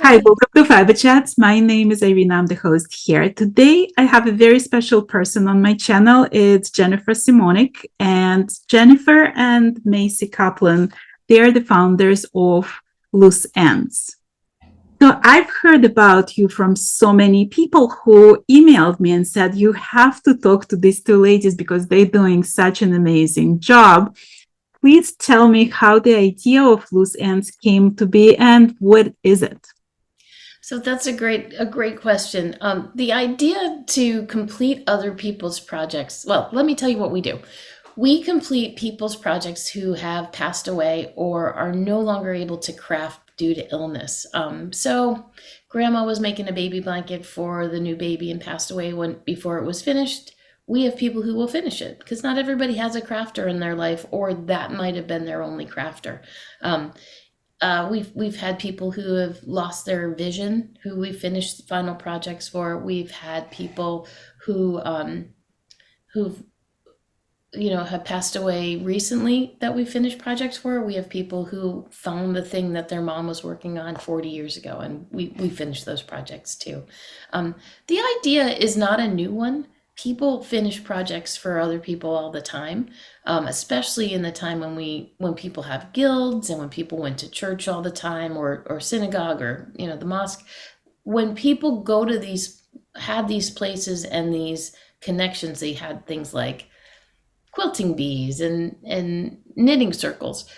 Hi, Yay. welcome to Fiberchats. My name is Irina. I'm the host here. Today, I have a very special person on my channel. It's Jennifer Simonic, and Jennifer and Masey Kaplan. They are the founders of Loose Ends. So I've heard about you from so many people who emailed me and said you have to talk to these two ladies because they're doing such an amazing job. Please tell me how the idea of Loose Ends came to be and what is it? So that's a great question. The idea to complete other people's projects. Well, let me tell you what we do. We complete people's projects who have passed away or are no longer able to craft due to illness. So, grandma was making a baby blanket for the new baby and passed away before it was finished. We have people who will finish it because not everybody has a crafter in their life, or that might have been their only crafter. Um, we've had people who have lost their vision, who we finished final projects for. We've had people who who've have passed away recently that we finished projects for. We have people who found the thing that their mom was working on 40 years ago, and we finished those projects too. The idea is not a new one. People finish projects for other people all the time, especially in the time when people have guilds and when people went to church all the time, or synagogue, or the mosque. When people go to had these places and these connections, they had things like quilting bees and knitting circles.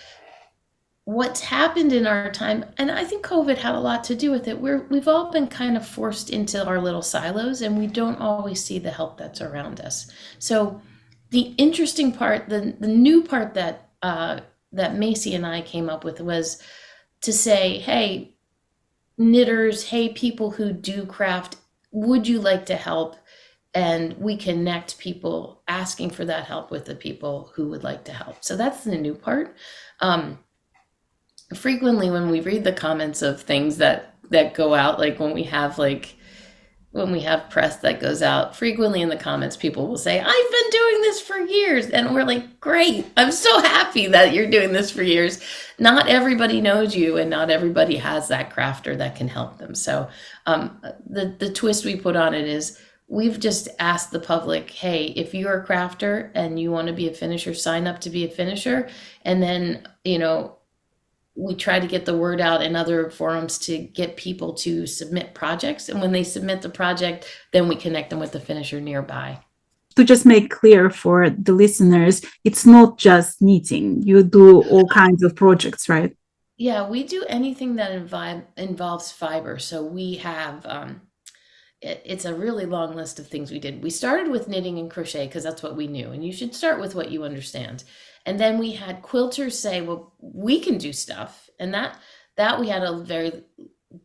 What's happened in our time, and I think COVID had a lot to do with it, we've all been kind of forced into our little silos, and we don't always see the help that's around us. So the interesting part, the new part that Macy and I came up with was to say, hey, knitters, hey, people who do craft, would you like to help? And we connect people asking for that help with the people who would like to help. So that's the new part. Um, Frequently, when we read the comments of things that go out, like when we have press that goes out, frequently in the comments, people will say, I've been doing this for years. And we're like, great. I'm so happy that you're doing this for years. Not everybody knows you, and not everybody has that crafter that can help them. So the twist we put on it is we've just asked the public, hey, if you're a crafter and you want to be a finisher, sign up to be a finisher. And then, we try to get the word out in other forums to get people to submit projects. And when they submit the project, then we connect them with the finisher nearby. To just make clear for the listeners, it's not just knitting. You do all kinds of projects, right? Yeah, we do anything that involves fiber. So we have, it's a really long list of things we did. We started with knitting and crochet because that's what we knew. And you should start with what you understand. And then we had quilters say, well, we can do stuff. And that we had a very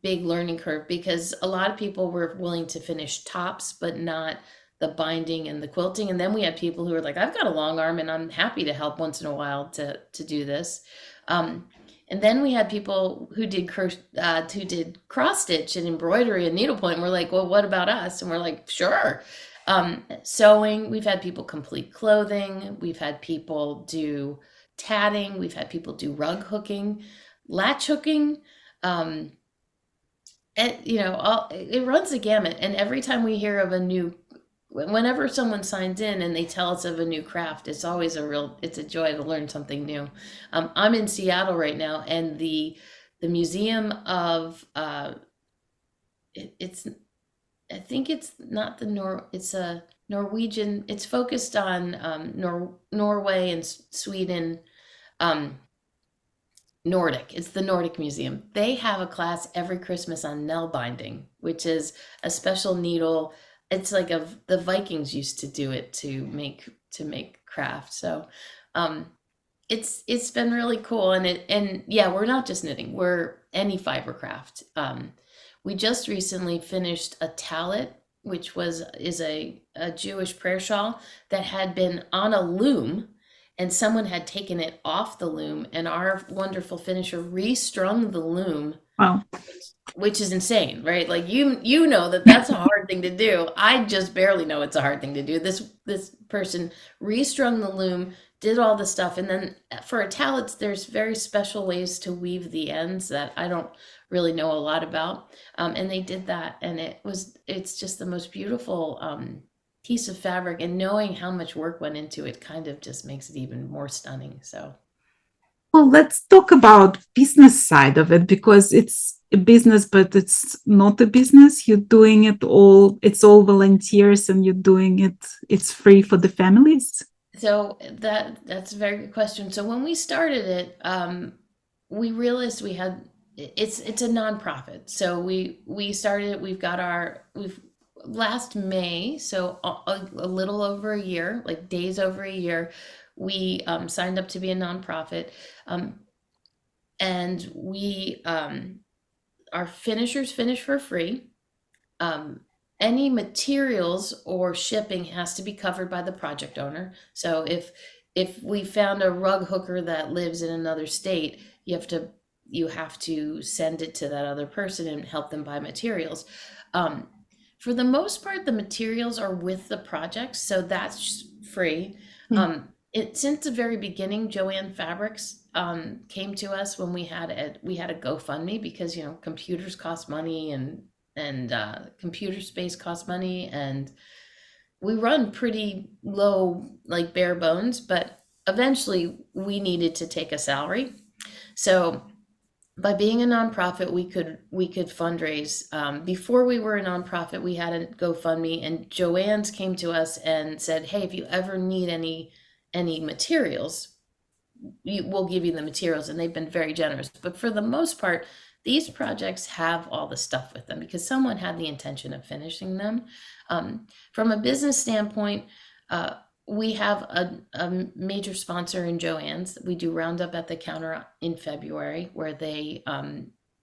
big learning curve because a lot of people were willing to finish tops, but not the binding and the quilting. And then we had people who were like, I've got a long arm and I'm happy to help once in a while to do this. Um, and then we had people who did cross stitch and embroidery and needlepoint. And we're like, well, what about us? And we're like, sure. Sewing, we've had people complete clothing. We've had people do tatting. We've had people do rug hooking, latch hooking. Um, and it runs a gamut. And every time we hear of whenever someone signs in and they tell us of a new craft, it's a joy to learn something new. I'm in Seattle right now, and the museum of it's I think it's not it's a Norwegian. It's focused on Norway and Sweden. Um, Nordic. It's the Nordic Museum. They have a class every Christmas on nail binding, which is a special needle. It's like the Vikings used to do it to make craft. So um, it's been really cool, and yeah, we're not just knitting. We're any fiber craft. We just recently finished a tallit, which is a Jewish prayer shawl that had been on a loom, and someone had taken it off the loom, and our wonderful finisher restrung the loom, Wow. which is insane, right? Like you know that's a hard thing to do. I just barely know it's a hard thing to do. This person restrung the loom, did all the stuff. And then for a towel, there's very special ways to weave the ends that I don't really know a lot about. And they did that, and it's just the most beautiful piece of fabric. And knowing how much work went into it kind of just makes it even more stunning. So. Well, let's talk about business side of it, because it's a business, but it's not a business. You're doing it all, it's all volunteers, and you're doing it, it's free for the families. So that's a very good question. So when we started it, we realized it's a nonprofit. So we started. We've last May, so a little over a year, like days over a year, we signed up to be a nonprofit, and we our finishers finish for free. Um, any materials or shipping has to be covered by the project owner. So if we found a rug hooker that lives in another state, you have to send it to that other person and help them buy materials. Um, for the most part, the materials are with the project, so that's free. Since the very beginning, Joanne Fabrics came to us when we had a GoFundMe, because computers cost money, and computer space costs money, and we run pretty low, like bare bones, but eventually we needed to take a salary. So by being a nonprofit, we could fundraise. Before we were a nonprofit, we had a GoFundMe, and Joanne's came to us and said, "Hey, if you ever need any materials, we'll give you the materials," and they've been very generous. But for the most part, these projects have all the stuff with them because someone had the intention of finishing them. From a business standpoint, we have a major sponsor in Joann's. We do Roundup at the Counter in February, where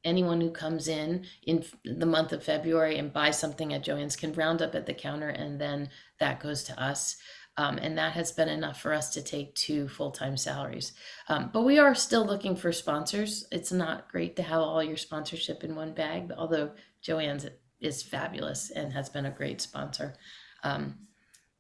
anyone who comes in the month of February and buys something at Joann's can round up at the counter, and then that goes to us. And that has been enough for us to take 2 full-time salaries. But we are still looking for sponsors. It's not great to have all your sponsorship in one bag, although Joann's is fabulous and has been a great sponsor.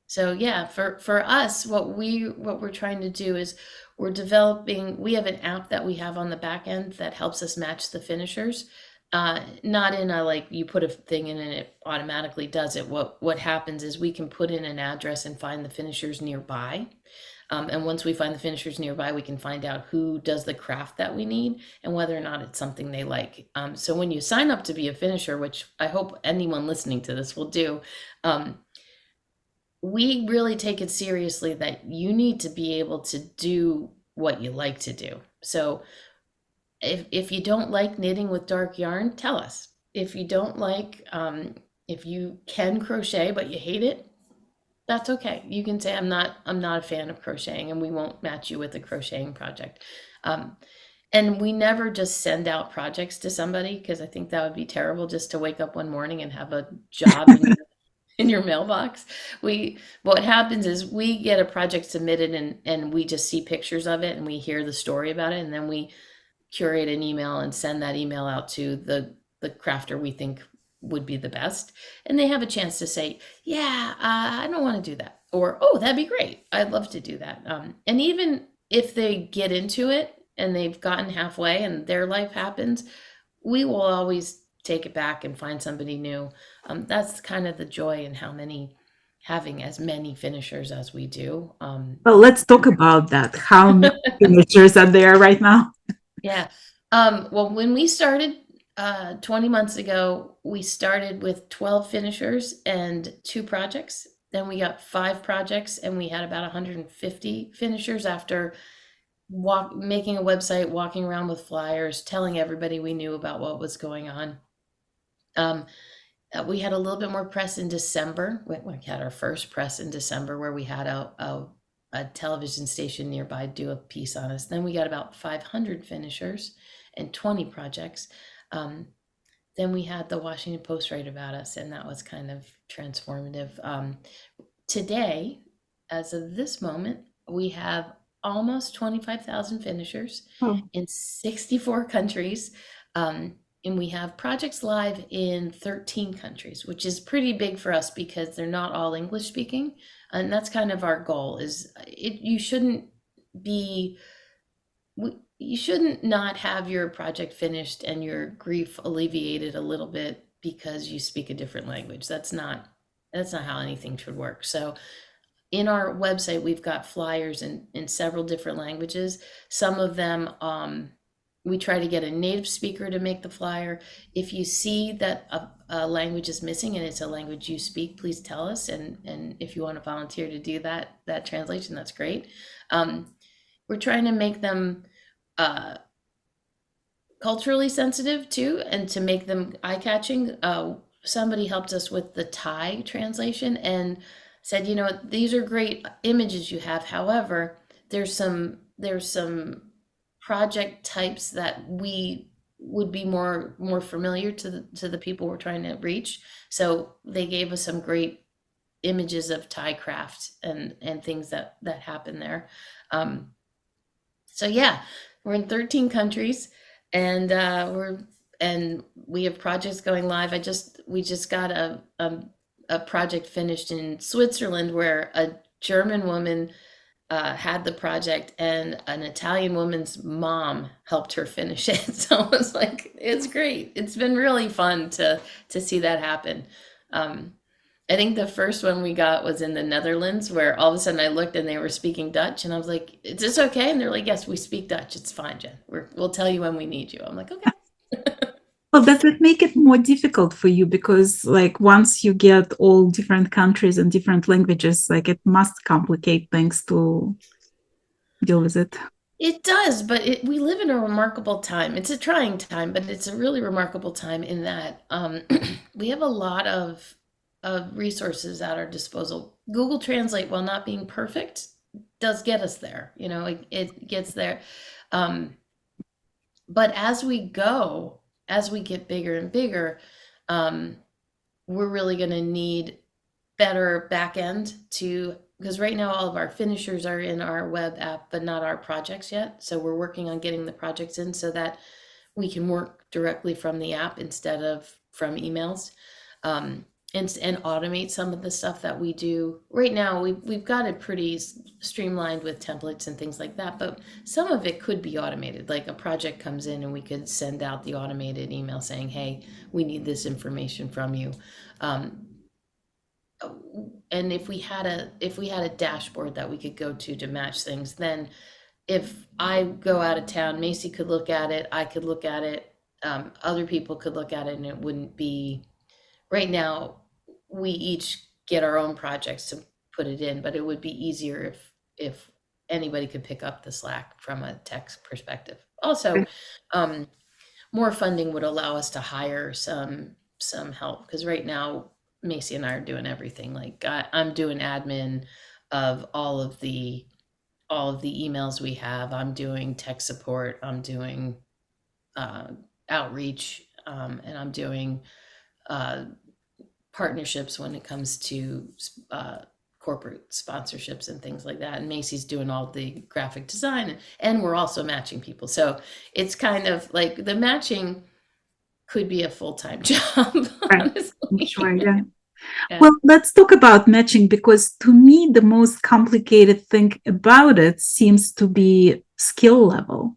So yeah, for us, what we're trying to do is we have an app that we have on the back end that helps us match the finishers. Not in a, like, you put a thing in and it automatically does it. What happens is we can put in an address and find the finishers nearby. And once we find the finishers nearby, we can find out who does the craft that we need and whether or not it's something they like. So when you sign up to be a finisher, which I hope anyone listening to this will do, we really take it seriously that you need to be able to do what you like to do. So if you don't like knitting with dark yarn, tell us. If you don't like, if you can crochet but you hate it, that's okay. You can say, I'm not a fan of crocheting, and we won't match you with a crocheting project. And we never just send out projects to somebody, because I think that would be terrible, just to wake up one morning and have a job in your mailbox. What happens is we get a project submitted, and we just see pictures of it, and we hear the story about it, and then we curate an email and send that email out to the crafter we think would be the best, and they have a chance to say, yeah, I don't want to do that, or, oh, that'd be great, I'd love to do that. And even if they get into it and they've gotten halfway and their life happens, we will always take it back and find somebody new. That's kind of the joy in having as many finishers as we do. Well, let's talk about that. How many finishers are there right now? Yeah. Well, when we started 20 months ago, we started with 12 finishers and 2 projects. Then we got 5 projects, and we had about 150 finishers after making a website, walking around with flyers, telling everybody we knew about what was going on. We had a little bit more press in December. We had our first press in December, where we had a television station nearby do a piece on us. Then we got about 500 finishers and 20 projects. Then we had the Washington Post write about us, and that was kind of transformative. Today, as of this moment, we have almost 25,000 finishers in 64 countries. And we have projects live in 13 countries, which is pretty big for us because they're not all English speaking. And that's kind of our goal, is you shouldn't be you shouldn't not have your project finished and your grief alleviated a little bit because you speak a different language. That's not how anything should work. So in our website, we've got flyers in several different languages. Some of them, we try to get a native speaker to make the flyer. If you see that a language is missing and it's a language you speak, please tell us. And if you want to volunteer to do that translation, that's great. We're trying to make them culturally sensitive too, and to make them eye-catching. Somebody helped us with the Thai translation and said, these are great images you have. However, there's some project types that we would be more familiar to the people we're trying to reach. So they gave us some great images of Thai craft and things that happen there. So yeah, we're in 13 countries, and we have projects going live. We just got a project finished in Switzerland where a German woman had the project and an Italian woman's mom helped her finish it. So it was like, it's great. It's been really fun to see that happen. I think the first one we got was in the Netherlands, where all of a sudden I looked and they were speaking Dutch, and I was like, "Is this okay?" And they're like, "Yes, we speak Dutch. It's fine, Jen. We'll tell you when we need you." I'm like, "Okay." Well, does it make it more difficult for you? Because like once you get all different countries and different languages, like it must complicate things to deal with it. It does, but we live in a remarkable time. It's a trying time, but it's a really remarkable time in that we have a lot of resources at our disposal. Google Translate, while not being perfect, does get us there. It gets there. But as we get bigger and bigger, we're really going to need better back end because right now all of our finishers are in our web app, but not our projects yet. So we're working on getting the projects in so that we can work directly from the app instead of from emails. And automate some of the stuff that we do right now. We've got it pretty streamlined with templates and things like that, but some of it could be automated. Like a project comes in and we could send out the automated email saying, "Hey, we need this information from you." And if we had a dashboard that we could go to match things, then if I go out of town, Macy could look at it, I could look at it, other people could look at it, and it wouldn't be. Right now, we each get our own projects to put it in, but it would be easier if anybody could pick up the slack from a tech perspective. Also, more funding would allow us to hire some help, because right now Macy and I are doing everything. Like I'm doing admin of all of the emails we have. I'm doing tech support. I'm doing outreach, and I'm doing partnerships when it comes to corporate sponsorships and things like that. And Macy's doing all the graphic design, and we're also matching people. So it's kind of like the matching could be a full-time job, Right. honestly. Sure, yeah. Yeah. Well, let's talk about matching, because to me, the most complicated thing about it seems to be skill level.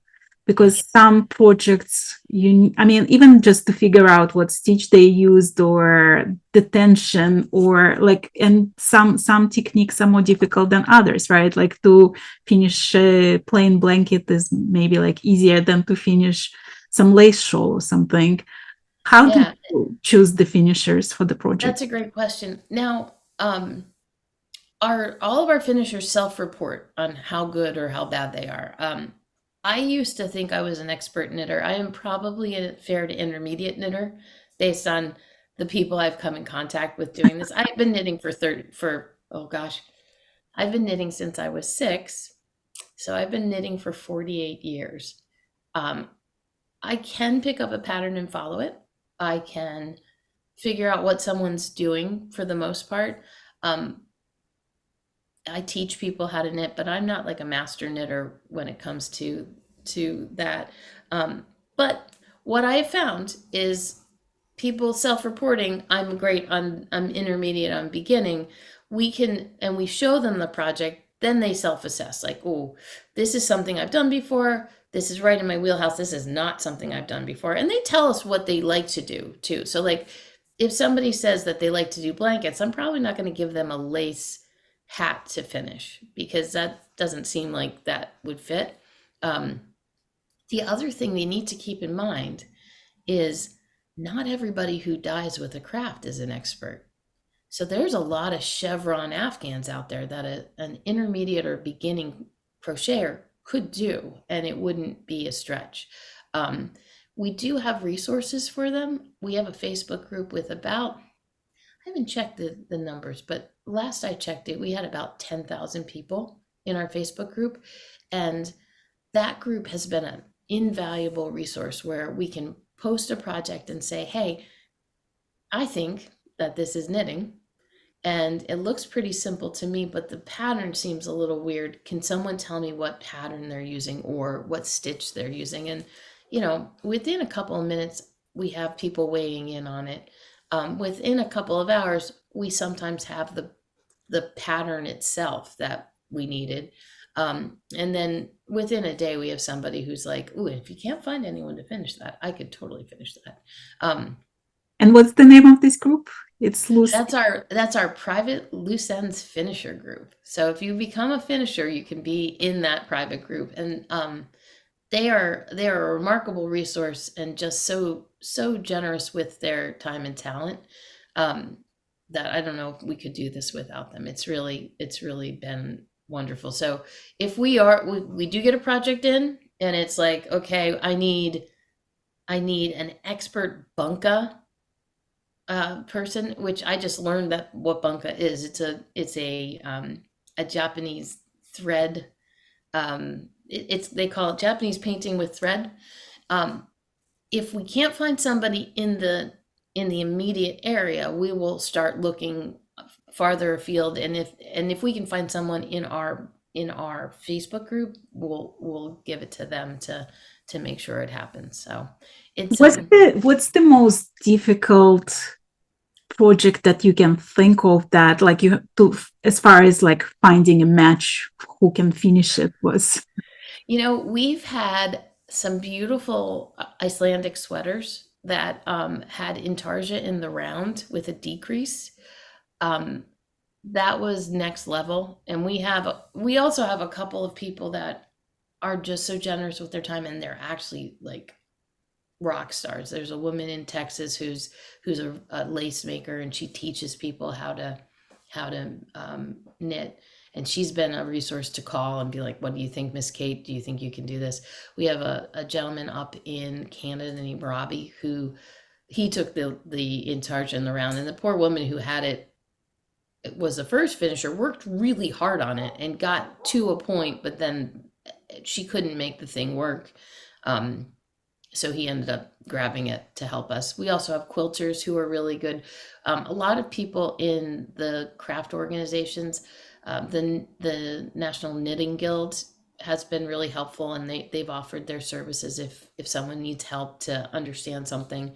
Because some projects, even just to figure out what stitch they used or the tension or and some techniques are more difficult than others, right? Like to finish a plain blanket is maybe like easier than to finish some lace shawl or something. How do you choose the finishers for the project? That's a great question. Now, all of our finishers self-report on how good or how bad they are. I used to think I was an expert knitter. I am probably a fair to intermediate knitter based on the people I've come in contact with doing this. I've been knitting I've been knitting since I was 6. So I've been knitting for 48 years. I can pick up a pattern and follow it. I can figure out what someone's doing for the most part. I teach people how to knit, but I'm not like a master knitter when it comes to that. But what I found is people self-reporting, I'm great, I'm intermediate, I'm beginning. We show them the project. then they self-assess, like, oh, this is something I've done before. This is right in my wheelhouse. This is not something I've done before. And they tell us what they like to do too. So like if somebody says that they like to do blankets, I'm probably not going to give them a lace hat to finish because that doesn't seem like that would fit. The other thing they need to keep in mind is not everybody who dies with a craft is an expert. So there's a lot of chevron Afghans out there that an intermediate or beginning crocheter could do, and it wouldn't be a stretch. We do have resources for them. We have a Facebook group with about, I haven't checked the numbers, but last I checked it, we had about 10,000 people in our Facebook group. And that group has been an invaluable resource where we can post a project and say, hey, I think that this is knitting. And it looks pretty simple to me, but the pattern seems a little weird. Can someone tell me what pattern they're using or what stitch they're using? And, within a couple of minutes, we have people weighing in on it. Within a couple of hours, we sometimes have the pattern itself that we needed. And then within a day, we have somebody who's like, ooh, if you can't find anyone to finish that, I could totally finish that. And what's the name of this group? It's loose. That's our private loose ends finisher group. So if you become a finisher, you can be in that private group. And they are a remarkable resource and just so generous with their time and talent that I don't know if we could do this without them. It's really been wonderful. So if we do get a project in and it's like, okay, I need an expert bunka person, which I just learned that what bunka is. It's a Japanese thread. They call it Japanese painting with thread. If we can't find somebody in the immediate area, we will start looking farther afield. And if we can find someone in our Facebook group, we'll give it to them to make sure it happens. So it's what's the most difficult project that you can think of that like you to as far as like finding a match who can finish it was? We've had some beautiful Icelandic sweaters that had intarsia in the round with a decrease. That was next level. And we also have a couple of people that are just so generous with their time, and they're actually like rock stars. There's a woman in Texas who's a lace maker, and she teaches people how to knit. And she's been a resource to call and be like, what do you think, Miss Kate? Do you think you can do this? We have a gentleman up in Canada named Robbie who he took the intarsia in the round, and the poor woman who had it was the first finisher, worked really hard on it and got to a point, but then she couldn't make the thing work. So he ended up grabbing it to help us. We also have quilters who are really good. A lot of people in the craft organizations, the National Knitting Guild has been really helpful, and they've offered their services if someone needs help to understand something.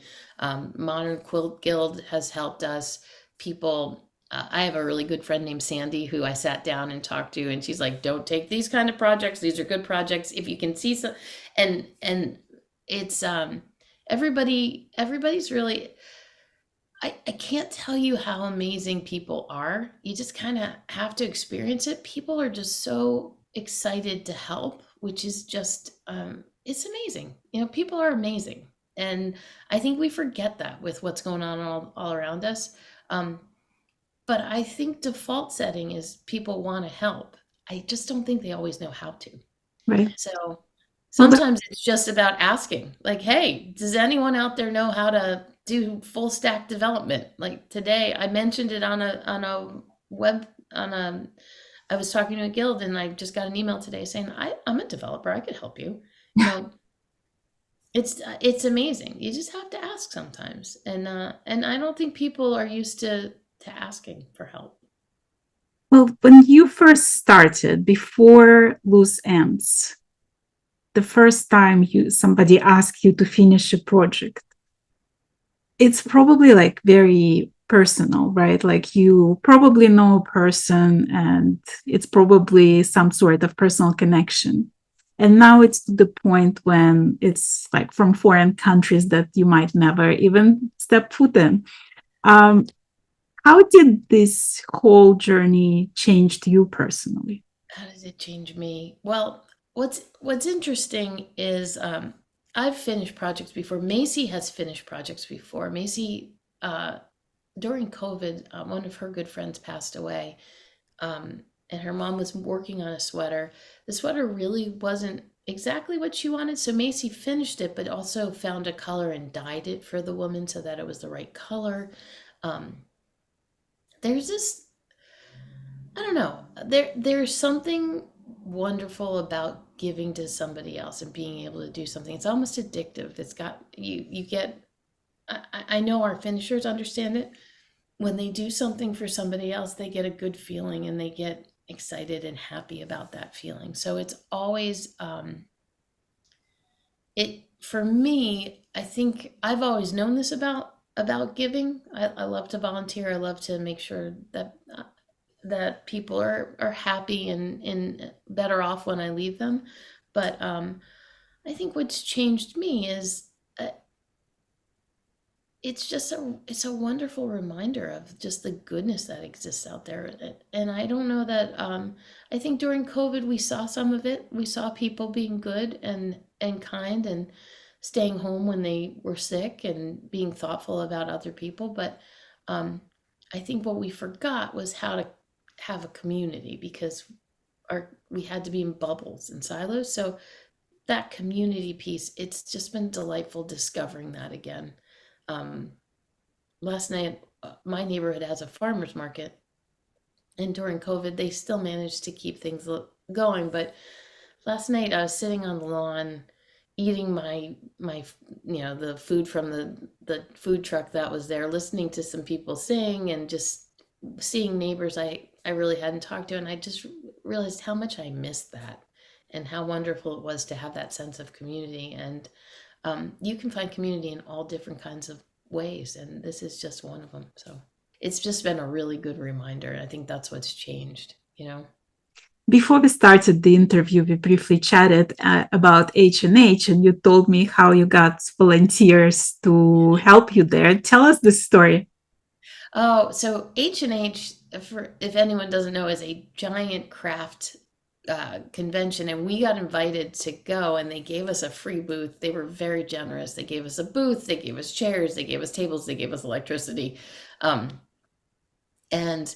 Modern Quilt Guild has helped us. People, I have a really good friend named Sandy who I sat down and talked to, and she's like, don't take these kind of projects. These are good projects. If you can see some, and it's everybody's really, I can't tell you how amazing people are. You just kind of have to experience it. People are just so excited to help, which is just, it's amazing. People are amazing. And I think we forget that with what's going on all around us. But I think default setting is people want to help. I just don't think they always know how to. Right. So sometimes it's just about asking, like, hey, does anyone out there know how to do full stack development? Like today, I mentioned it I was talking to a guild, and I just got an email today saying, I'm a developer. I could help you. It's amazing. You just have to ask sometimes. And I don't think people are used to asking for help. Well, when you first started, before Loose Ends, the first time somebody asked you to finish a project, it's probably like very personal, right? Like you probably know a person and it's probably some sort of personal connection. And now it's to the point when it's like from foreign countries that you might never even step foot in. Um, how did this whole journey change you personally? How does it change me? Well, what's interesting is I've finished projects before. Macy has finished projects before. Macy, uh, during COVID, one of her good friends passed away, um, and her mom was working on a sweater. The sweater really wasn't exactly what she wanted, so Macy finished it, but also found a color and dyed it for the woman so that it was the right color. Um, there's this, I don't know, there's something wonderful about giving to somebody else and being able to do something. It's almost addictive. It's got you get. I know our finishers understand it. When they do something for somebody else, they get a good feeling and they get excited and happy about that feeling. So it's always it for me. I think I've always known this about giving. I love to volunteer. I love to make sure that that people are happy and better off when I leave them. But I think what's changed me is it's a wonderful reminder of just the goodness that exists out there. And I don't know that I think during COVID we saw some of it. We saw people being good and kind and staying home when they were sick and being thoughtful about other people. But um, I think what we forgot was how to have a community because our we had to be in bubbles and silos. So that community piece, it's just been delightful discovering that again. Um, Last night, my neighborhood has a farmer's market, and during COVID, they still managed to keep things going. But last night, I was sitting on the lawn, eating my the food from the food truck that was there, listening to some people sing, and just seeing neighbors I really hadn't talked to, and I just realized how much I missed that, and how wonderful it was to have that sense of community. And you can find community in all different kinds of ways, and this is just one of them. So it's just been a really good reminder. I think that's what's changed. Before we started the interview, we briefly chatted about H&H, and you told me how you got volunteers to help you there. Tell us the story. Oh, so H&H, if anyone doesn't know, is a giant craft convention, and we got invited to go, and they gave us a free booth. They were very generous. They gave us a booth, they gave us chairs, they gave us tables, they gave us electricity. And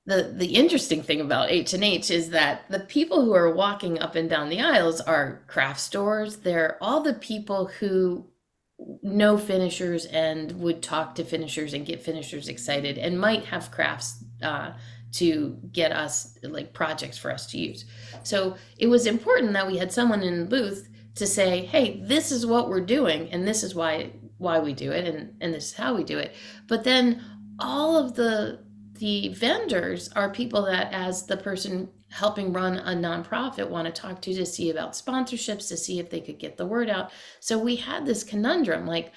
the interesting thing about H&H is that the people who are walking up and down the aisles are craft stores. They're all the people who know finishers and would talk to finishers and get finishers excited and might have crafts to get us like projects for us to use. So it was important that we had someone in the booth to say, hey, this is what we're doing and this is why we do it, and this is how we do it. But then all of the vendors are people that, as the person helping run a nonprofit, want to talk to see about sponsorships, to see if they could get the word out. So we had this conundrum, like,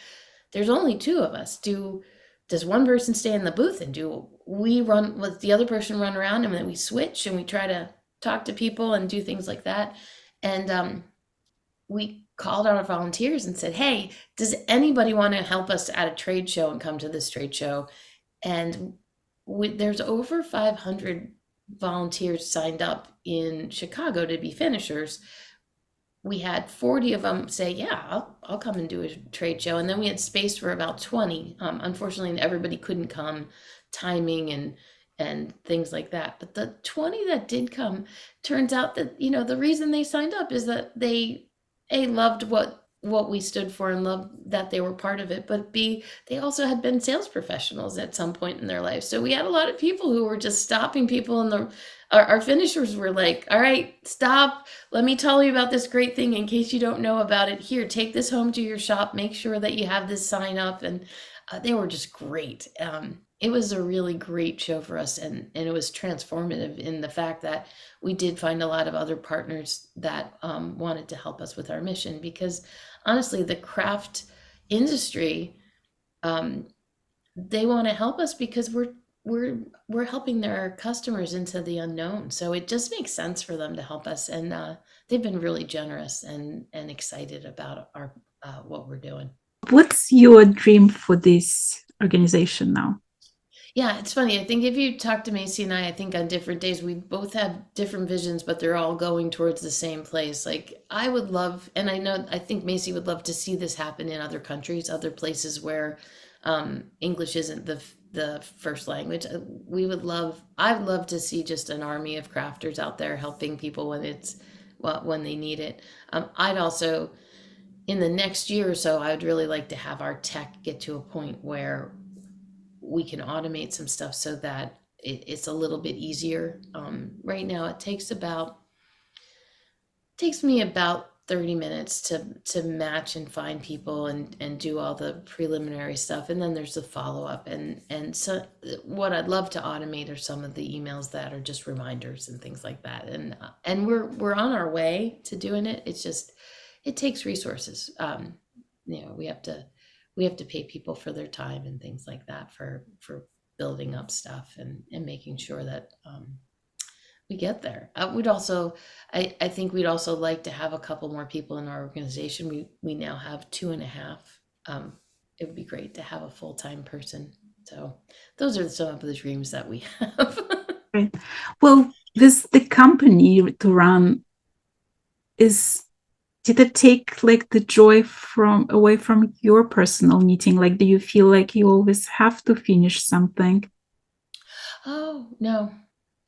there's only two of us. Does one person stay in the booth, and do we run with the other person, run around, and then we switch and we try to talk to people and do things like that? And we called our volunteers and said, hey, does anybody want to help us at a trade show and come to this trade show? And there's over 500 volunteers signed up in Chicago to be finishers. We had 40 of them say, yeah, I'll come and do a trade show. And then we had space for about 20. Unfortunately, everybody couldn't come, timing and things like that. But the 20 that did come, turns out that, the reason they signed up is that they loved what we stood for and loved that they were part of it, but B, they also had been sales professionals at some point in their life. So we had a lot of people who were just stopping people, and our finishers were like, all right, stop, let me tell you about this great thing in case you don't know about it. Here, take this home to your shop, make sure that you have this sign up. And they were just great. It was a really great show for us, and it was transformative in the fact that we did find a lot of other partners that wanted to help us with our mission, because honestly, the craft industry, they want to help us because we're helping their customers into the unknown. So it just makes sense for them to help us, and they've been really generous and excited about our what we're doing. What's your dream for this organization now? Yeah, it's funny. I think if you talk to Macy and I think on different days, we both have different visions, but they're all going towards the same place. Like I would love, and I think Macy would love to see this happen in other countries, other places where English isn't the first language. I would love to see just an army of crafters out there helping people when they need it. I'd also, in the next year or so, I would really like to have our tech get to a point where we can automate some stuff so that it's a little bit easier. Right now, it takes me about 30 minutes to match and find people and do all the preliminary stuff, and then there's the follow-up. And so what I'd love to automate are some of the emails that are just reminders and things like that. And we're on our way to doing it. It's just it takes resources. We have to pay people for their time and things like that for building up stuff and making sure that we get there. I think we'd also like to have a couple more people in our organization. We now have 2.5. It would be great to have a full-time person. So those are some of the dreams that we have. Right. Well, the company to run is, did it take like the joy away from your personal meeting? Like, do you feel like you always have to finish something? Oh, no.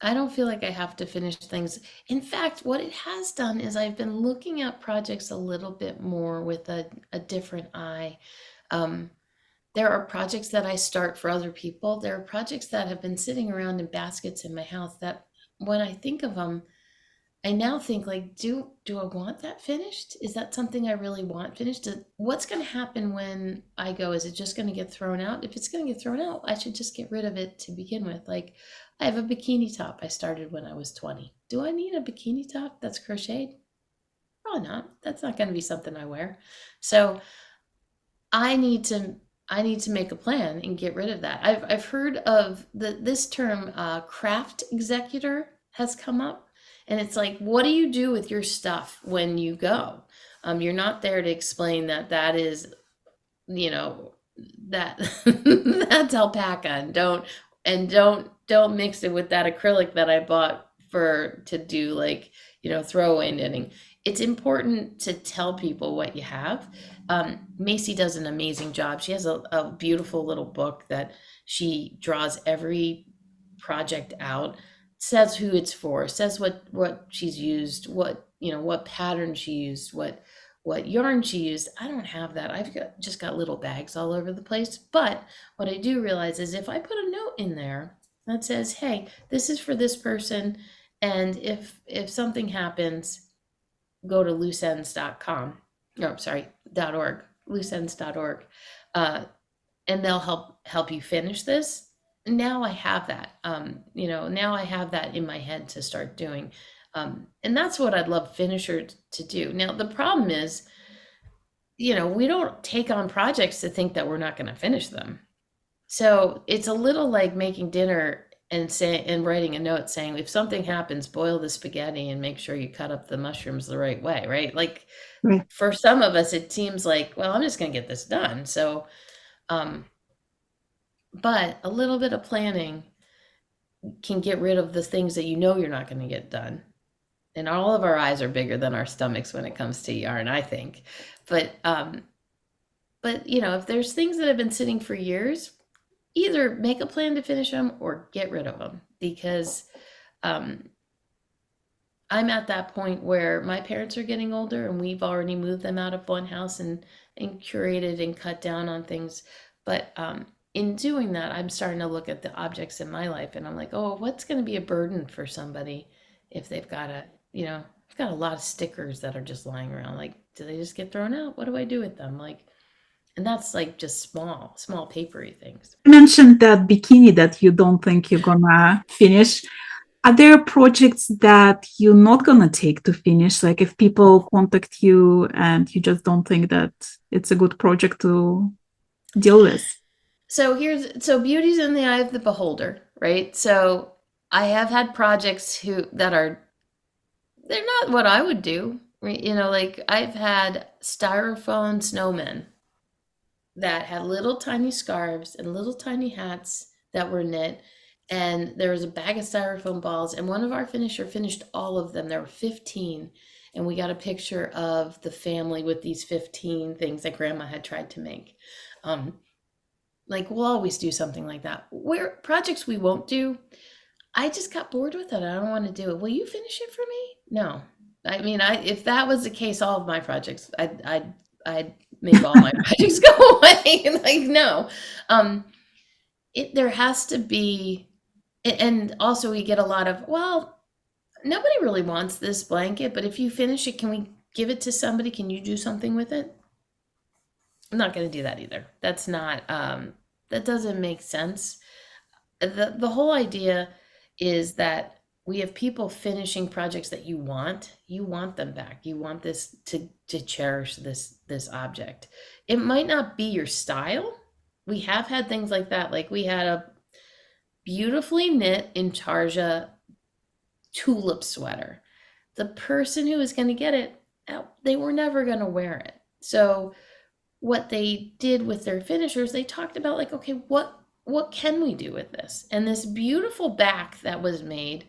I don't feel like I have to finish things. In fact, what it has done is I've been looking at projects a little bit more with a different eye. Um, there are projects that I start for other people. There are projects that have been sitting around in baskets in my house that when I think of them, I now think like, do I want that finished? Is that something I really want finished? What's going to happen when I go? Is it just going to get thrown out? If it's going to get thrown out, I should just get rid of it to begin with. Like I have a bikini top I started when I was 20. Do I need a bikini top that's crocheted? Probably not. That's not going to be something I wear. So I need to make a plan and get rid of that. I've heard of this term craft executor has come up, and it's like, what do you do with your stuff when you go? You're not there to explain that is, that that's alpaca, and don't mix it with that acrylic that I bought to do like throwaway knitting. It's important to tell people what you have. Macy does an amazing job. She has a beautiful little book that she draws every project out, says who it's for, says what she's used, what pattern she used, what yarn she used. I don't have that. Just got little bags all over the place. But what I do realize is if I put a note in there that says, hey, this is for this person, and if something happens, go to looseends.com. No, sorry, .org, looseends.org, and they'll help you finish this. Now I have that. Now I have that in my head to start doing. And that's what I'd love finishers to do. Now, the problem is, we don't take on projects to think that we're not going to finish them. So it's a little like making dinner and writing a note saying, if something happens, boil the spaghetti and make sure you cut up the mushrooms the right way, right? Like Right. for some of us, it seems like, well, I'm just going to get this done. So, but a little bit of planning can get rid of the things that you're not going to get done. And all of our eyes are bigger than our stomachs when it comes to yarn, I think. But if there's things that have been sitting for years, either make a plan to finish them or get rid of them, because I'm at that point where my parents are getting older and we've already moved them out of one house and curated and cut down on things. But in doing that, I'm starting to look at the objects in my life and I'm like, oh, what's going to be a burden for somebody if they've got I've got a lot of stickers that are just lying around. Like, do they just get thrown out? What do I do with them? Like, and that's like just small papery things. You mentioned that bikini that you don't think you're gonna finish. Are there projects that you're not gonna take to finish? Like if people contact you and you just don't think that it's a good project to deal with? So beauty's in the eye of the beholder, right? So I have had projects they're not what I would do. Right? Like I've had styrofoam snowmen that had little tiny scarves and little tiny hats that were knit. And there was a bag of styrofoam balls, and one of our finisher finished all of them. There were 15. And we got a picture of the family with these 15 things that grandma had tried to make. Like we'll always do something like that. Where projects we won't do, I just got bored with it. I don't want to do it. Will you finish it for me? No. I mean, if that was the case, all of my projects, I'd make all my projects go away. Like, no. There has to be, and also we get a lot of, well, nobody really wants this blanket, but if you finish it, can we give it to somebody? Can you do something with it? I'm not going to do that either. That's not, that doesn't make sense. The whole idea is that we have people finishing projects that you want them back. You want this to cherish this object. It might not be your style. We have had things like that. Like we had a beautifully knit intarsia tulip sweater. The person who was going to get it, they were never going to wear it. So what they did with their finishers, they talked about like, okay, what can we do with this? And this beautiful back that was made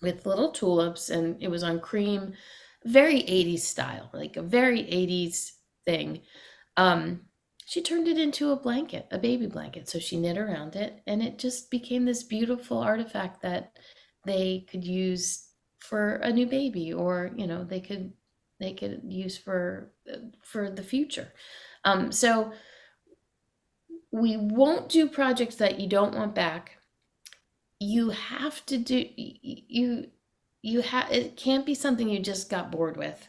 with little tulips, and it was on cream, very 80s style, like a very 80s thing. She turned it into a blanket, a baby blanket. So she knit around it, and it just became this beautiful artifact that they could use for a new baby, or they could use for the future. So we won't do projects that you don't want back. You have to do, it can't be something you just got bored with.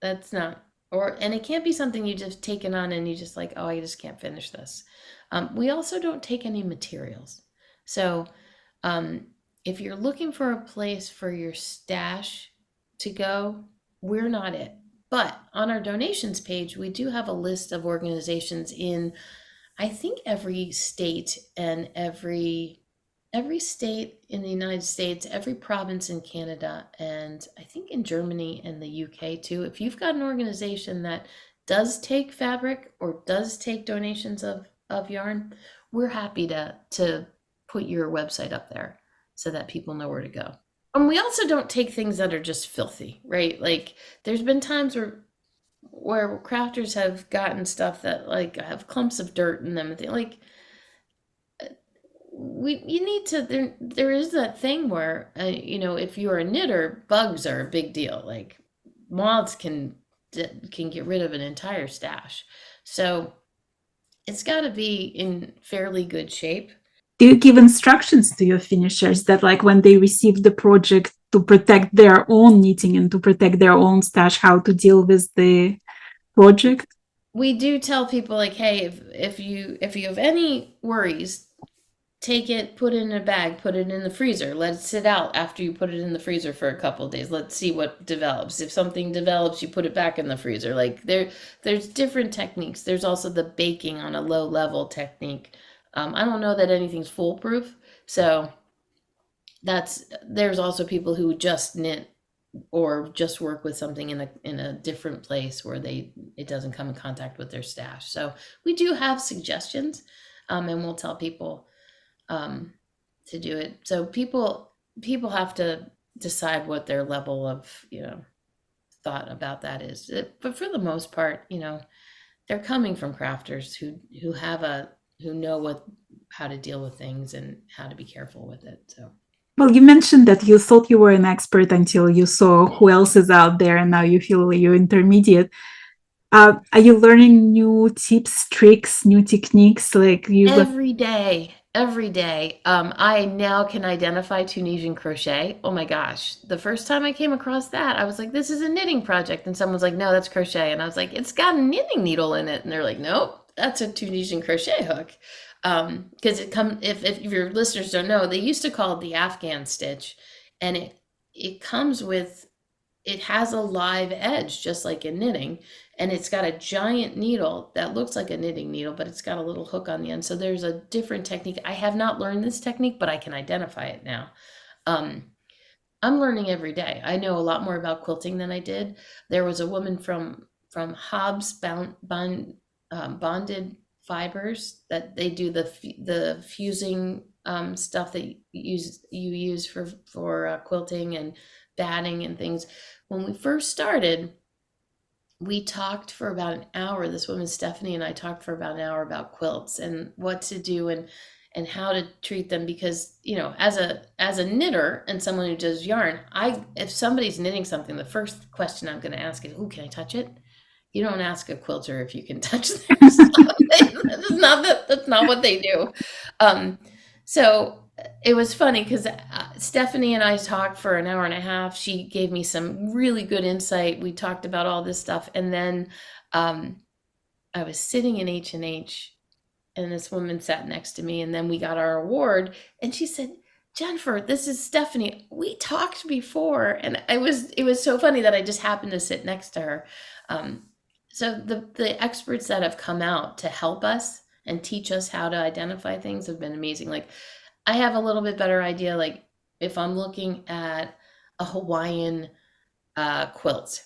That's not, and it can't be something you just taken on and you just like, oh, I just can't finish this. We also don't take any materials. So if you're looking for a place for your stash to go, we're not it. But on our donations page, we do have a list of organizations in, I think, every state, and every state in the United States, every province in Canada, and I think in Germany and the UK too. If you've got an organization that does take fabric or does take donations of yarn, we're happy to put your website up there so that people know where to go. And we also don't take things that are just filthy, right? Like there's been times where crafters have gotten stuff that like have clumps of dirt in them. Like you need to, there is that thing where if you're a knitter, bugs are a big deal. Like moths can get rid of an entire stash. So it's got to be in fairly good shape. Do you give instructions to your finishers that like when they receive the project, to protect their own knitting and to protect their own stash, how to deal with the project? We do tell people like, hey, if you have any worries, take it, put it in a bag, put it in the freezer, let it sit out after you put it in the freezer for a couple of days. Let's see what develops. If something develops, you put it back in the freezer. Like there's different techniques. There's also the baking on a low level technique. I don't know that anything's foolproof. So there's also people who just knit or just work with something in a different place where it doesn't come in contact with their stash. So we do have suggestions, and we'll tell people to do it. So people have to decide what their level of thought about that is. But for the most part, they're coming from crafters who know how to deal with things and how to be careful with it. So. Well, you mentioned that you thought you were an expert until you saw who else is out there, and now you feel you're intermediate. Are you learning new tips, tricks, new techniques? Like every day. I now can identify Tunisian crochet. Oh my gosh. The first time I came across that, I was like, this is a knitting project. And someone's like, no, that's crochet. And I was like, it's got a knitting needle in it. And they're like, nope, that's a Tunisian crochet hook. Because if your listeners don't know, they used to call it the Afghan stitch. And it comes with it has a live edge, just like in knitting, and it's got a giant needle that looks like a knitting needle, but it's got a little hook on the end. So there's a different technique. I have not learned this technique, but I can identify it now. Um, I'm learning every day. I know a lot more about quilting than I did. There was a woman from Hobbs bonded fibers that they do the fusing stuff that you use for quilting and batting and things. When we first started, we talked for about an hour. This woman Stephanie and I talked for about an hour about quilts and what to do and how to treat them, because as a knitter and someone who does yarn, I if somebody's knitting something, the first question I'm going to ask is, "Oh, can I touch it?" You don't ask a quilter if you can touch their stuff. That's not what they do. So it was funny because Stephanie and I talked for an hour and a half. She gave me some really good insight. We talked about all this stuff, and then I was sitting in H&H, and this woman sat next to me, and then we got our award, and she said, "Jennifer, this is Stephanie. We talked before." And it was so funny that I just happened to sit next to her. So the experts that have come out to help us and teach us how to identify things have been amazing. Like, I have a little bit better idea, like if I'm looking at a Hawaiian quilt.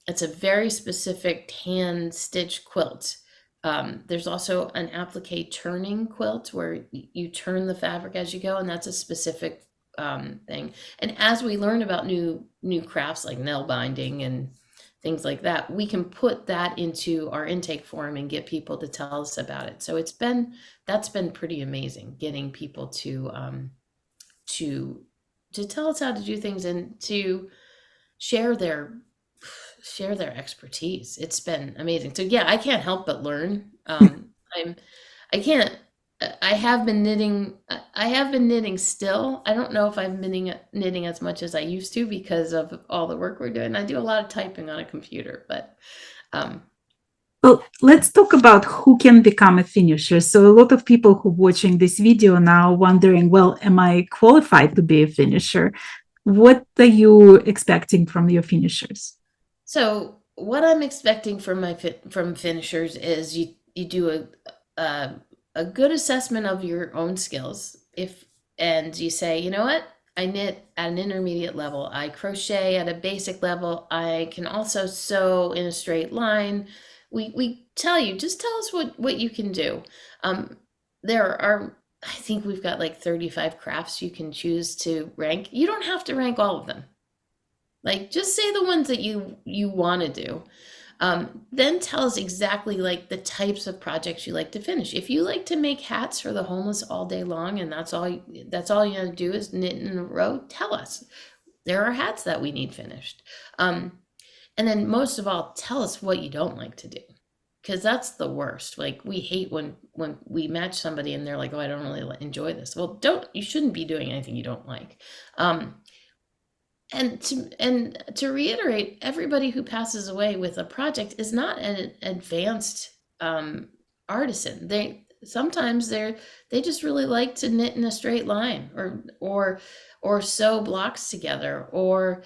It's a very specific hand stitch quilt. There's also an applique turning quilt where you turn the fabric as you go, and that's a specific thing. And as we learn about new crafts like nail binding and things like that, we can put that into our intake form and get people to tell us about it. So that's been pretty amazing, getting people to tell us how to do things and to share their expertise. It's been amazing. So yeah, I can't help but learn. I can't. I have been knitting. I have been knitting still. I don't know if I'm knitting as much as I used to because of all the work we're doing. I do a lot of typing on a computer, but Well, let's talk about who can become a finisher. So a lot of people who are watching this video now wondering, well, am I qualified to be a finisher? What are you expecting from your finishers? so what I'm expecting from finishers is you do a good assessment of your own skills. If and you say, you know what, I knit at an intermediate level, I crochet at a basic level, I can also sew in a straight line. We tell you, just tell us what you can do. There are, I think we've got like 35 crafts you can choose to rank. You don't have to rank all of them. Like, just say the ones that you want to do. Then tell us exactly like the types of projects you like to finish. If you like to make hats for the homeless all day long, and that's all you have to do is knit in a row, tell us. There are hats that we need finished. And then most of all, tell us what you don't like to do, because that's the worst. Like, we hate when we match somebody and they're like, "Oh, I don't really enjoy this." Well, you shouldn't be doing anything you don't like. And to reiterate, everybody who passes away with a project is not an advanced artisan. They just really like to knit in a straight line, or sew blocks together, or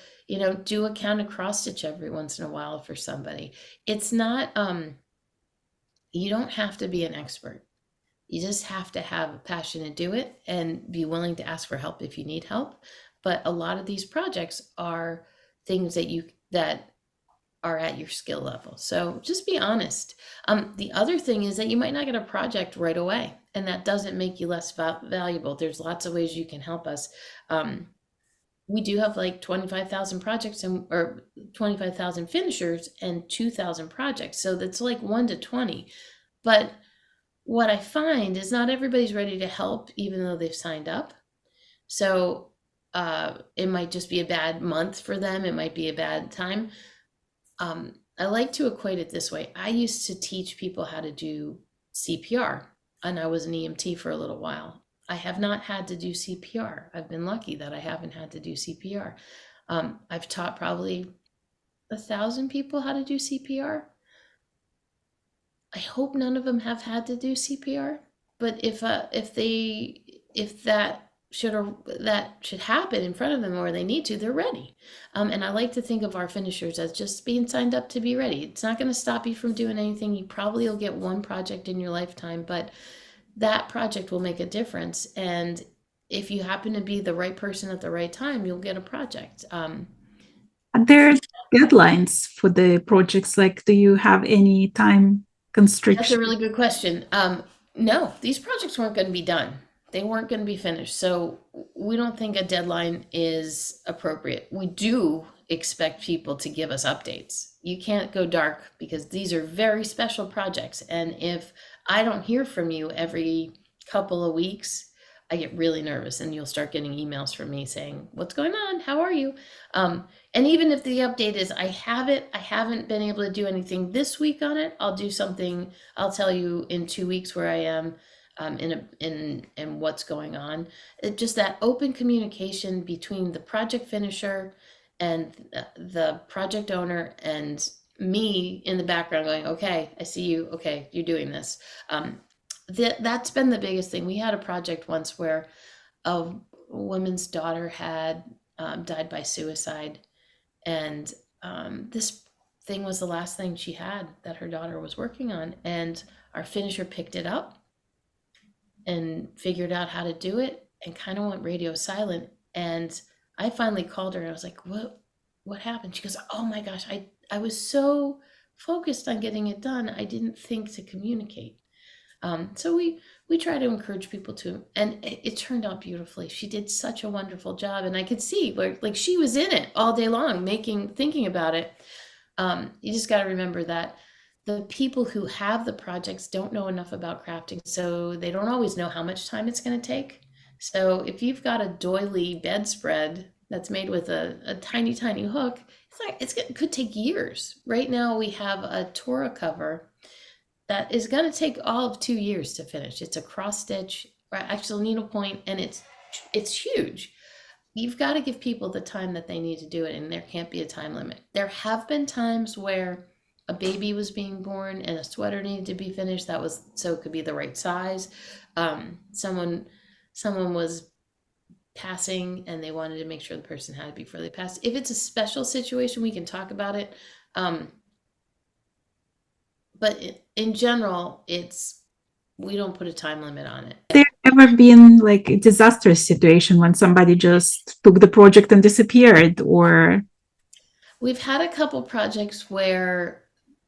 do a counted cross stitch every once in a while for somebody. It's not you don't have to be an expert. You just have to have a passion to do it and be willing to ask for help if you need help. But a lot of these projects are things that are at your skill level. So just be honest. The other thing is that you might not get a project right away, and that doesn't make you less valuable. There's lots of ways you can help us. We do have like 25,000 projects or 25,000 finishers and 2,000 projects. So that's like 1 to 20. But what I find is not everybody's ready to help, even though they've signed up. So it might just be a bad month for them. It might be a bad time. I like to equate it this way. I used to teach people how to do CPR, and I was an EMT for a little while. I have not had to do CPR. I've been lucky that I haven't had to do CPR. I've taught probably 1,000 people how to do CPR. I hope none of them have had to do CPR, but if that should happen in front of them or they need to, they're ready. And I like to think of our finishers as just being signed up to be ready. It's not going to stop you from doing anything. You probably will get one project in your lifetime, but that project will make a difference. And if you happen to be the right person at the right time, you'll get a project. Are there deadlines for the projects? Like, do you have any time That's a constriction? really good question. No, these projects weren't going to be done. They weren't going to be finished. So we don't think a deadline is appropriate. We do expect people to give us updates. You can't go dark because these are very special projects. And if I don't hear from you every couple of weeks, I get really nervous and you'll start getting emails from me saying, "What's going on? How are you?" And even if the update is I haven't been able to do anything this week on it, I'll do something. I'll tell you in 2 weeks where I am, in what's going on. Just that open communication between the project finisher and the project owner and me in the background going, "Okay, I see you. Okay, you're doing this." That's been the biggest thing. We had a project once where a woman's daughter had died by suicide, and this thing was the last thing she had that her daughter was working on. And our finisher picked it up and figured out how to do it and kind of went radio silent. And I finally called her and I was like, what happened? She goes, "Oh my gosh, I was so focused on getting it done, I didn't think to communicate." So we try to encourage people to, and it turned out beautifully. She did such a wonderful job, and I could see where like she was in it all day long, thinking about it. You just got to remember that the people who have the projects don't know enough about crafting, so they don't always know how much time it's going to take. So if you've got a doily bedspread that's made with a tiny, tiny hook, it could take years. Right now we have a Torah cover that is going to take all of 2 years to finish. It's a cross stitch, or actual needlepoint, and it's huge. You've got to give people the time that they need to do it, and there can't be a time limit. There have been times where a baby was being born and a sweater needed to be finished. That was so it could be the right size. Someone was passing and they wanted to make sure the person had it before they passed. If it's a special situation, we can talk about it. But in general, we don't put a time limit on it. There ever been like a disastrous situation when somebody just took the project and disappeared, or We've had a couple projects where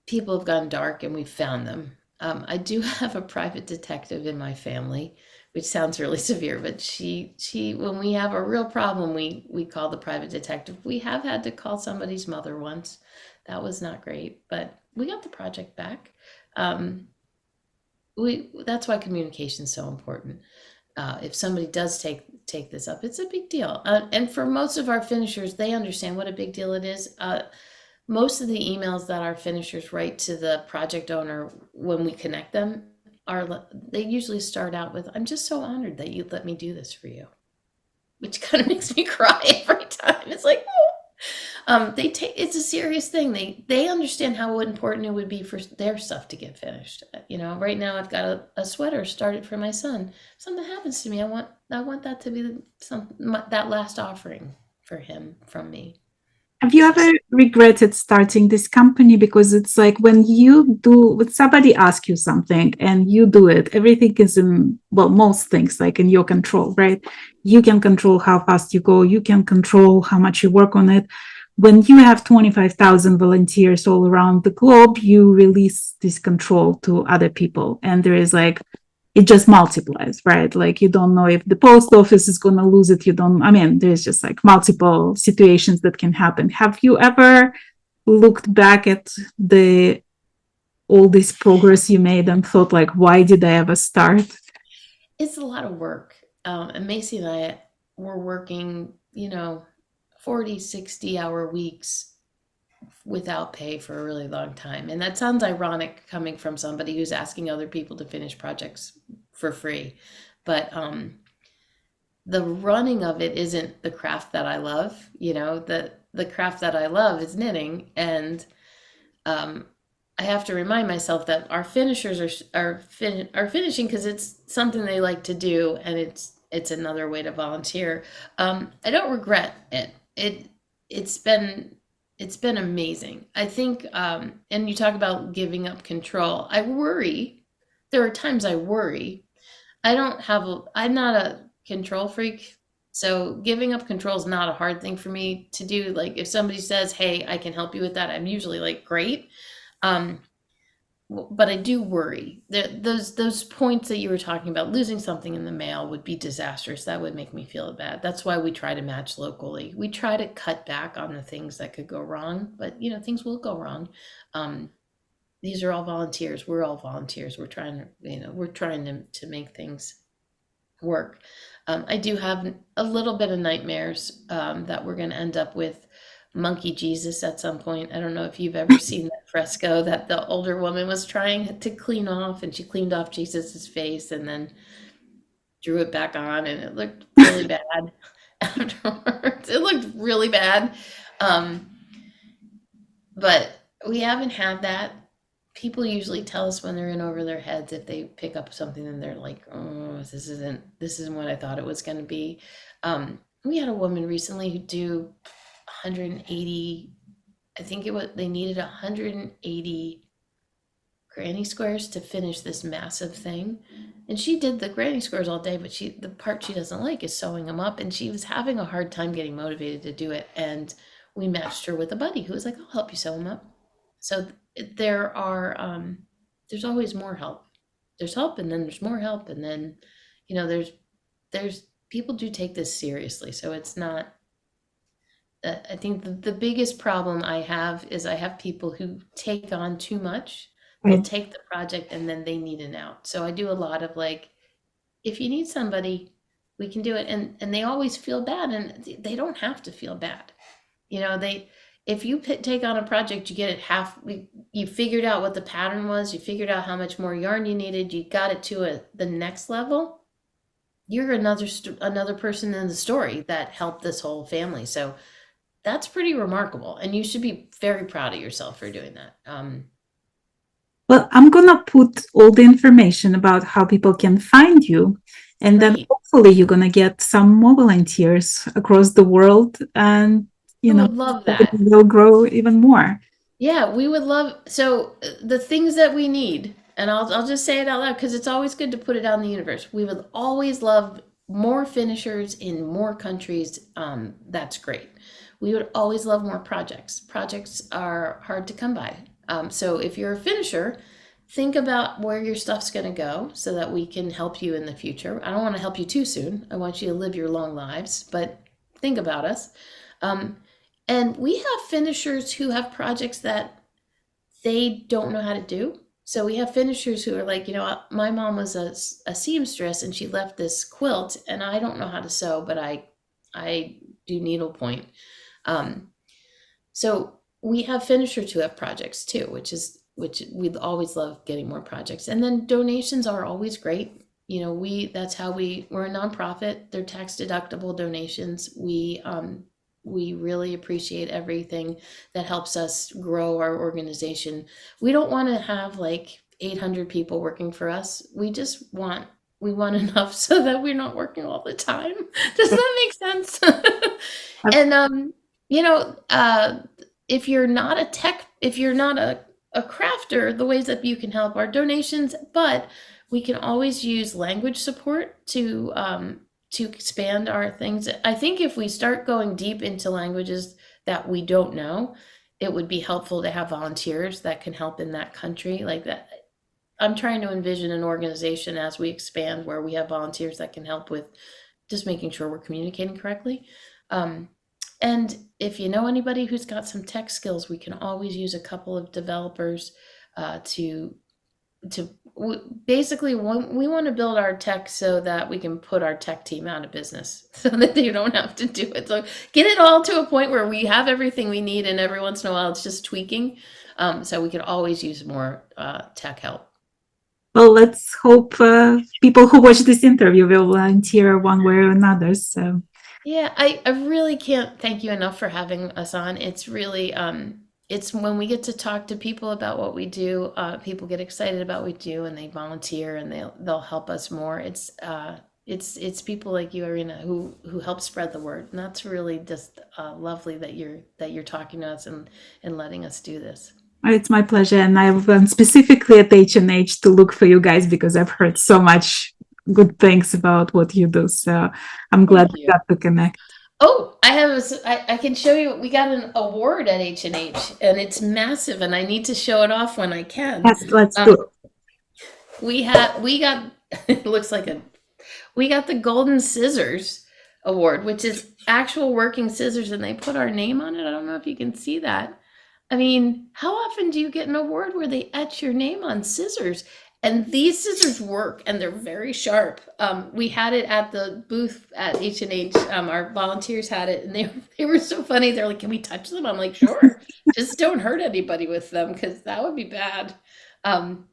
people have gone dark and we've found them. I do have a private detective in my family, which sounds really severe, but she when we have a real problem, we call the private detective. We have had to call somebody's mother once. That was not great, but we got the project back. That's why communication is so important. If somebody does take this up, it's a big deal. And for most of our finishers, they understand what a big deal it is. Most of the emails that our finishers write to the project owner when we connect them they usually start out with, "I'm just so honored that you let me do this for you," which kind of makes me cry every time. It's like, it's a serious thing. They understand how important it would be for their stuff to get finished. Right now I've got a sweater started for my son. If something happens to me, I want that to be that last offering for him from me. have you ever regretted starting this company? Because it's like when somebody asks you something and you do it, everything is most things like in your control, right? You can control how fast you go. You can control how much you work on it. When you have 25,000 volunteers all around the globe, you release this control to other people. And there is like, it just multiplies, right? Like you don't know if the post office is going to lose it. There's just like multiple situations that can happen. Have you ever looked back at all this progress you made and thought like, why did I ever start? It's a lot of work. And Macy and I were working, 40, 60-hour weeks without pay for a really long time. And that sounds ironic coming from somebody who's asking other people to finish projects for free. But the running of it isn't the craft that I love. The craft that I love is knitting. And I have to remind myself that our finishers are finishing because it's something they like to do, and it's another way to volunteer. I don't regret it. It's been it's been amazing. I think, and you talk about giving up control. I worry. There are times I worry. I'm not a control freak. So giving up control is not a hard thing for me to do. Like if somebody says, "Hey, I can help you with that," I'm usually like, "Great." Um, but I do worry. Those points that you were talking about, losing something in the mail would be disastrous. That would make me feel bad. That's why we try to match locally. We try to cut back on the things that could go wrong, but things will go wrong. Um, these are all volunteers. We're all volunteers. We're trying to make things work. I do have a little bit of nightmares that we're going to end up with Monkey Jesus at some point. I don't know if you've ever seen that fresco that the older woman was trying to clean off, and she cleaned off Jesus's face and then drew it back on, and it looked really bad afterwards. It looked really bad. Um, but we haven't had that. People usually tell us when they're in over their heads if they pick up something and they're like, "Oh, this isn't what I thought it was going to be." We had a woman recently who do 180. I think they needed 180 granny squares to finish this massive thing, and she did the granny squares all day. But the part she doesn't like is sewing them up, and she was having a hard time getting motivated to do it. And we matched her with a buddy who was like, "I'll help you sew them up." So there's always more help. There's help, and then there's more help, and then there's people do take this seriously. So it's not. I think the biggest problem I have is I have people who take on too much. They'll Right. take the project and then they need an out. So I do a lot of like, if you need somebody, we can do it, and they always feel bad, and they don't have to feel bad. They if you take on a project, you get it you figured out what the pattern was, you figured out how much more yarn you needed, you got it to the next level. You're another person in the story that helped this whole family. So that's pretty remarkable, and you should be very proud of yourself for doing that. Well, I'm going to put all the information about how people can find you. And then Great. hopefully you're going to get some more volunteers across the world. And, I would love that. will grow even more. Yeah, we would love. So the things that we need, and I'll just say it out loud because it's always good to put it out in the universe. We would always love more finishers in more countries. That's great. We would always love more projects. Projects are hard to come by. So if you're a finisher, think about where your stuff's going to go so that we can help you in the future. I don't want to help you too soon. I want you to live your long lives, but think about us. And we have finishers who have projects that they don't know how to do. So we have finishers who are like, my mom was a seamstress and she left this quilt, and I don't know how to sew, but I do needlepoint. So we have finishers who have projects too, which we'd always love getting more projects. And then donations are always great. That's how we're a nonprofit. They're tax deductible donations. We really appreciate everything that helps us grow our organization. We don't want to have like 800 people working for us. We want enough so that we're not working all the time. Does that make sense? And if you're not a crafter, the ways that you can help are donations, but we can always use language support to expand our things. I think if we start going deep into languages that we don't know, it would be helpful to have volunteers that can help in that country like that. I'm trying to envision an organization as we expand where we have volunteers that can help with just making sure we're communicating correctly. And if you know anybody who's got some tech skills, we can always use a couple of developers basically, we want to build our tech so that we can put our tech team out of business so that they don't have to do it. So get it all to a point where we have everything we need, and every once in a while it's just tweaking. So we could always use more tech help. Well, let's hope people who watch this interview will volunteer one way or another. So yeah, I really can't thank you enough for having us on. It's really it's when we get to talk to people about what we do, people get excited about what we do, and they volunteer, and they'll help us more. It's people like you, Irina, who help spread the word, and that's really just lovely that you're talking to us and letting us do this. It's my pleasure. And I've specifically at H&H to look for you guys because I've heard so much good things about what you do. So I'm glad Thank we you. got to connect. Oh, I can show you. We got an award at H&H, and it's massive, and I need to show it off when I can. Yes, let's do Um, it. we got it looks like a we got the Golden Scissors Award, which is actual working scissors, and they put our name on it. I don't know if you can see that. I mean, how often do you get an award where they etch your name on scissors? And these scissors work, and they're very sharp. We had it at the booth at H&H. Our volunteers had it, and they were so funny. They're like, "Can we touch them?" I'm like, "Sure, just don't hurt anybody with them, because that would be bad." Um,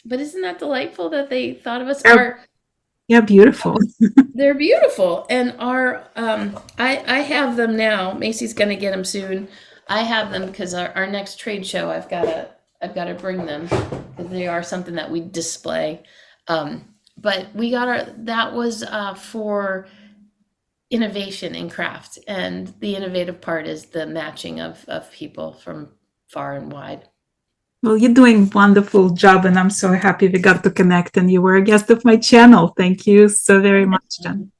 but isn't that delightful that they thought of us? Yeah, yeah, beautiful. They're beautiful, and I have them now. Macy's gonna get them soon. I have them because our next trade show, I've gotta bring them because they are something that we display. But we got our that was for innovation in craft, and the innovative part is the matching of people from far and wide. Well, you're doing a wonderful job, and I'm so happy we got to connect and you were a guest of my channel. Thank you so very much, Jen.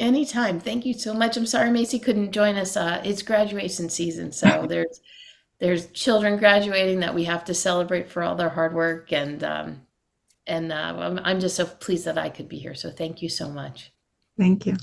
Anytime. Thank you so much. I'm sorry Macy couldn't join us. It's graduation season, so there's children graduating that we have to celebrate for all their hard work, and I'm just so pleased that I could be here. So thank you so much. Thank you.